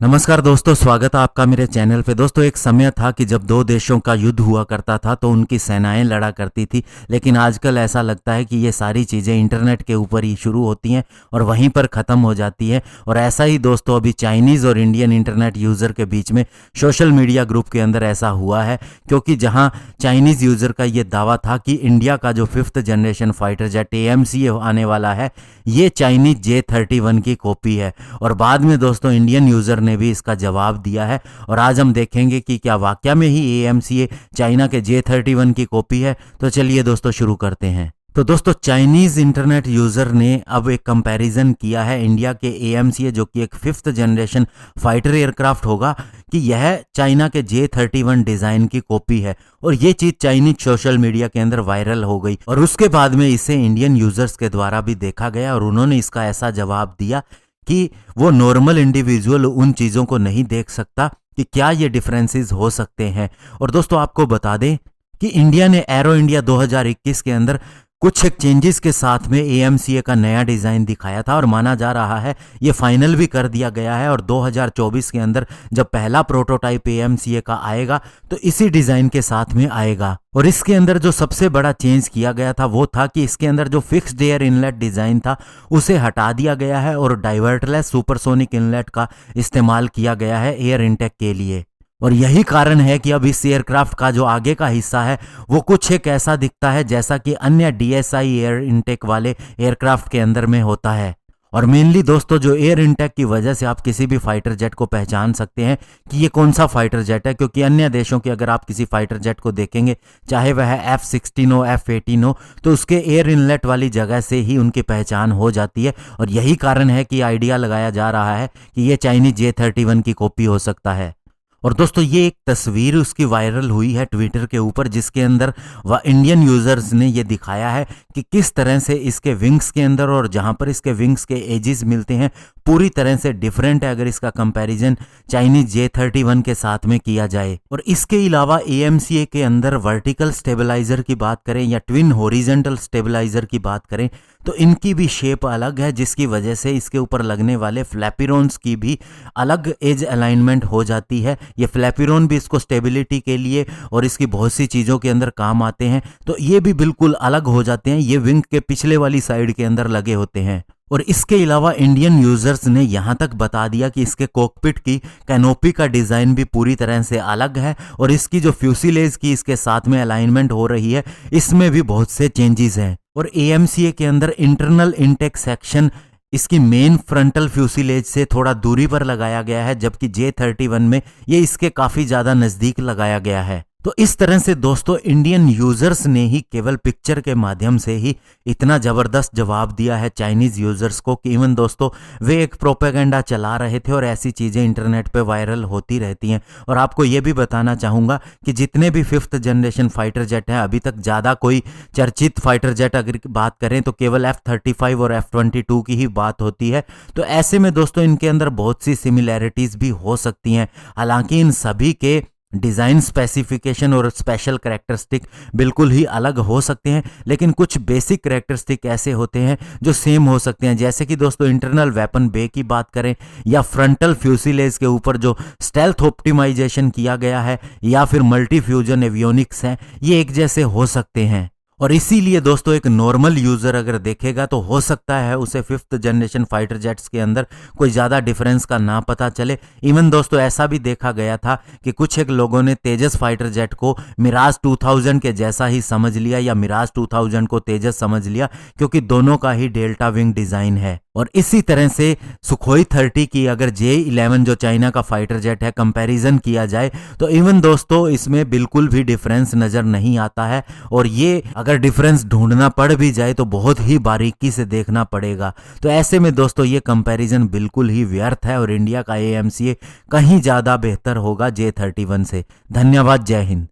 नमस्कार दोस्तों, स्वागत है आपका मेरे चैनल पे। दोस्तों, एक समय था कि जब दो देशों का युद्ध हुआ करता था तो उनकी सेनाएं लड़ा करती थी, लेकिन आजकल ऐसा लगता है कि ये सारी चीज़ें इंटरनेट के ऊपर ही शुरू होती हैं और वहीं पर ख़त्म हो जाती है। और ऐसा ही दोस्तों अभी चाइनीज़ और इंडियन इंटरनेट यूज़र के बीच में सोशल मीडिया ग्रुप के अंदर ऐसा हुआ है, क्योंकि जहाँ चाइनीज़ यूज़र का ये दावा था कि इंडिया का जो 5th generation fighter jet AMCA आने वाला है ये चाइनीज़ J-31 की कॉपी है, और बाद में दोस्तों इंडियन यूज़र ने भी इसका जवाब दिया है। और आज हम देखेंगे कि क्या वाकया में ही AMCA चाइना के J-31 की कॉपी है। तो चलिए दोस्तों शुरू करते हैं। तो दोस्तों चाइनीज़ इंटरनेट यूज़र ने अब एक कंपैरिजन किया है इंडिया के AMCA, जो कि एक 5th जनरेशन फाइटर एयरक्राफ्ट होगा, कि यह चाइना के J-31 डिज़ाइन की कॉपी है। और ये चीज़ चाइनीज सोशल मीडिया के अंदर वायरल हो गई और उसके बाद में इसे इंडियन यूज़र्स के द्वारा भी देखा गया और उन्होंने इसका ऐसा जवाब दिया कि वो नॉर्मल इंडिविजुअल उन चीज़ों को नहीं देख सकता कि क्या ये डिफरेंसेस हो सकते हैं। और दोस्तों आपको बता दें कि इंडिया ने एरो इंडिया 2021 के अंदर कुछ एक चेंजेस के साथ में AMCA का नया डिज़ाइन दिखाया था और माना जा रहा है ये फाइनल भी कर दिया गया है। और 2024 के अंदर जब पहला प्रोटोटाइप AMCA का आएगा तो इसी डिज़ाइन के साथ में आएगा। और इसके अंदर जो सबसे बड़ा चेंज किया गया था वो था कि इसके अंदर जो फिक्स्ड एयर इनलेट डिज़ाइन था उसे हटा दिया गया है और डाइवर्टलेस सुपरसोनिक इनलेट का इस्तेमाल किया गया है एयर इनटेक के लिए। और यही कारण है कि अब इस एयरक्राफ्ट का जो आगे का हिस्सा है वो कुछ एक ऐसा दिखता है जैसा कि अन्य DSI एयर इनटेक वाले एयरक्राफ्ट के अंदर में होता है। और मेनली दोस्तों जो एयर इनटेक की वजह से आप किसी भी फाइटर जेट को पहचान सकते हैं कि ये कौन सा फाइटर जेट है, क्योंकि अन्य देशों के अगर आप किसी फाइटर जेट को देखेंगे, चाहे वह F-16 हो, F-18 हो, तो उसके एयर इनलेट वाली जगह से ही उनकी पहचान हो जाती है। और यही कारण है कि आइडिया लगाया जा रहा है कि ये चाइनीज J-31 की कॉपी हो सकता है। और दोस्तों ये एक तस्वीर उसकी वायरल हुई है ट्विटर के ऊपर, जिसके अंदर वह इंडियन यूजर्स ने ये दिखाया है कि किस तरह से इसके विंग्स के अंदर और जहां पर इसके विंग्स के एजेस मिलते हैं पूरी तरह से डिफरेंट है अगर इसका कंपैरिजन चाइनीज J-31 के साथ में किया जाए। और इसके अलावा AMCA के अंदर वर्टिकल स्टेबलाइजर की बात करें या ट्विन हॉरिजॉन्टल स्टेबलाइजर की बात करें तो इनकी भी शेप अलग है, जिसकी वजह से इसके ऊपर लगने वाले फ्लैपिरोन्स की भी अलग एज अलाइनमेंट हो जाती है। ये फ्लैपिरोन भी इसको स्टेबिलिटी के लिए और इसकी बहुत सी चीज़ों के अंदर काम आते हैं, तो ये भी बिल्कुल अलग हो जाते हैं। ये विंग के पिछले वाली साइड के अंदर लगे होते हैं। और इसके अलावा इंडियन यूजर्स ने यहाँ तक बता दिया कि इसके कॉकपिट की कैनोपी का डिज़ाइन भी पूरी तरह से अलग है और इसकी जो फ्यूसिलेज की इसके साथ में अलाइनमेंट हो रही है इसमें भी बहुत से चेंजेस हैं। और AMCA के अंदर इंटरनल इनटेक सेक्शन इसकी मेन फ्रंटल फ्यूसिलेज से थोड़ा दूरी पर लगाया गया है, जबकि J-31 में ये इसके काफ़ी ज़्यादा नज़दीक लगाया गया है। तो इस तरह से दोस्तों इंडियन यूजर्स ने ही केवल पिक्चर के माध्यम से ही इतना ज़बरदस्त जवाब दिया है चाइनीज़ यूजर्स को कि इवन दोस्तों वे एक प्रोपेगेंडा चला रहे थे और ऐसी चीज़ें इंटरनेट पे वायरल होती रहती हैं। और आपको ये भी बताना चाहूँगा कि जितने भी 5th जनरेशन फाइटर जेट हैं अभी तक ज़्यादा कोई चर्चित फाइटर जेट अगर बात करें तो केवल F-35 और F-22 की ही बात होती है। तो ऐसे में दोस्तों इनके अंदर बहुत सी सिमिलैरिटीज़ भी हो सकती हैं, हालांकि इन सभी के डिज़ाइन स्पेसिफिकेशन और स्पेशल करैक्टरिस्टिक बिल्कुल ही अलग हो सकते हैं, लेकिन कुछ बेसिक करैक्टरिस्टिक ऐसे होते हैं जो सेम हो सकते हैं। जैसे कि दोस्तों इंटरनल वेपन बे की बात करें या फ्रंटल फ्यूसिलेज के ऊपर जो स्टेल्थ ऑप्टिमाइजेशन किया गया है या फिर मल्टी फ्यूजन एवियोनिक्स हैं, ये एक जैसे हो सकते हैं। और इसीलिए दोस्तों एक नॉर्मल यूज़र अगर देखेगा तो हो सकता है उसे 5th जनरेशन फाइटर जेट्स के अंदर कोई ज़्यादा डिफरेंस का ना पता चले। इवन दोस्तों ऐसा भी देखा गया था कि कुछ एक लोगों ने तेजस फाइटर जेट को मिराज 2000 के जैसा ही समझ लिया या मिराज 2000 को तेजस समझ लिया, क्योंकि दोनों का ही डेल्टा विंग डिज़ाइन है। और इसी तरह से सुखोई 30 की अगर J-11 जो चाइना का फाइटर जेट है कंपैरिजन किया जाए तो इवन दोस्तों इसमें बिल्कुल भी डिफरेंस नज़र नहीं आता है। और ये अगर डिफरेंस ढूंढना पड़ भी जाए तो बहुत ही बारीकी से देखना पड़ेगा। तो ऐसे में दोस्तों ये कंपैरिजन बिल्कुल ही व्यर्थ है और इंडिया का AMCA कहीं ज़्यादा बेहतर होगा J-31 से। धन्यवाद, जय हिंद।